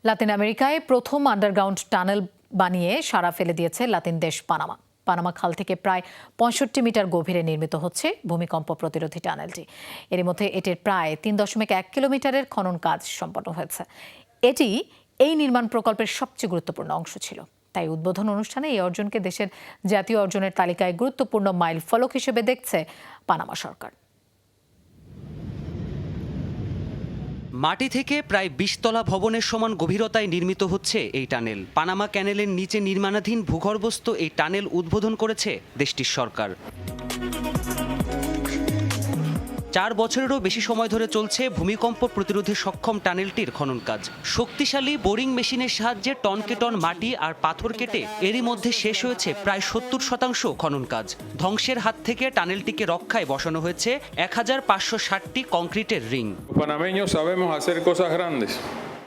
লাতিন আমেরিকায় প্রথম underground tunnel বানিয়ে সাড়া ফেলে দিয়েছে লাতিন দেশ পানামা। পানামা খাল থেকে প্রায় ৬৫ মিটার গভীরে নির্মিত হচ্ছে ভূমিকম্প প্রতিরোধী টানেলটি। এর মধ্যে এটির প্রায় ৩.১ কিলোমিটারের খনন কাজ সম্পন্ন হয়েছে। এটি এই নির্মাণ প্রকল্পের সবচেয়ে গুরুত্বপূর্ণ অংশ ছিল। তাই উদ্বোধন অনুষ্ঠানে এই অর্জনকে দেশের জাতীয় অর্জনের তালিকায় গুরুত্বপূর্ণ মাইল ফলক হিসেবে দেখছে পানামা সরকার। মাটি থেকে প্রায় ২০ তলা ভবনের সমান গভীরতায় নির্মিত হচ্ছে এই টানেল। পানামা ক্যানেলের নিচে নির্মাণাধীন ভূগর্ভস্থ এই টানেল উদ্বোধন করেছে দেশটির সরকার। ৪ বছরেরও বেশি সময় ধরে চলছে ভূমিকম্প প্রতিরোধে সক্ষম টানেলটির খনন কাজ। শক্তিশালী বোরিং মেশিনের সাহায্যে টনকে টন মাটি আর পাথর কেটে এরই মধ্যে শেষ হয়েছে প্রায় ৭০% খনন কাজ। ধ্বংসের হাত থেকে টানেলটিকে রক্ষায় বসানো হয়েছে ১৫৬০টি কংক্রিটের রিং।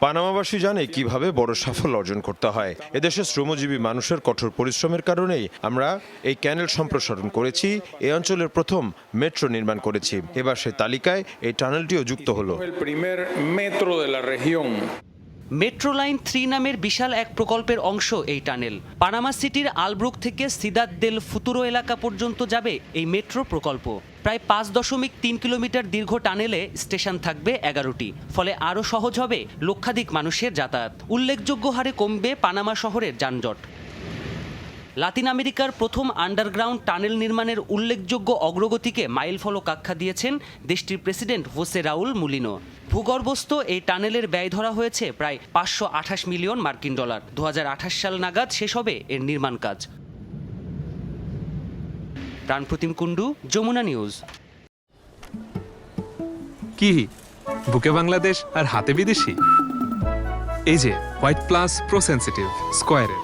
পানামাবাসী জানে কিভাবে বড় সাফল্য অর্জন করতে হয়। এদেশের শ্রমজীবী মানুষের কঠোর পরিশ্রমের কারণেই আমরা এই ক্যানেল সম্প্রসারণ করেছি, এই অঞ্চলের প্রথম মেট্রো নির্মাণ করেছি। এবার সেই তালিকায় এই টানেলটিও যুক্ত হলো। মেট্রো লাইন 3 নামের বিশাল এক প্রকল্পের অংশ এই টানেল। পানামা সিটির আলব্রুক থেকে সিদাদ দেল ফুতুরো এলাকা পর্যন্ত যাবে এই মেট্রো প্রকল্প। প্রায় ৫.৩ কিলোমিটার দীর্ঘ টানেলে স্টেশন থাকবে ১১টি। ফলে আরও সহজ হবে লক্ষাধিক মানুষের যাতায়াত। উল্লেখযোগ্য হারে কমবে পানামা শহরের যানজট। লাতিন আমেরিকার প্রথম আন্ডারগ্রাউন্ড টানেল নির্মাণের উল্লেখযোগ্য অগ্রগতিকে মাইলফলক আখ্যা দিয়েছেন দেশটির প্রেসিডেন্ট হোসে রাউল মুলিনো। ভূগর্ভস্থ এই টানেলের ব্যয় ধরা হয়েছে প্রায় ৫২৮ মিলিয়ন মার্কিন ডলার। ২০২৮ সাল নাগাদ শেষ হবে এর নির্মাণ কাজ। প্রাণপ্রতিম কুণ্ডু, যমুনা নিউজ। কি বুকে বাংলাদেশ আর হাতে বিদেশি? এই যে হোয়াইট প্লাস প্রো সেনসিটিভ স্কয়ারের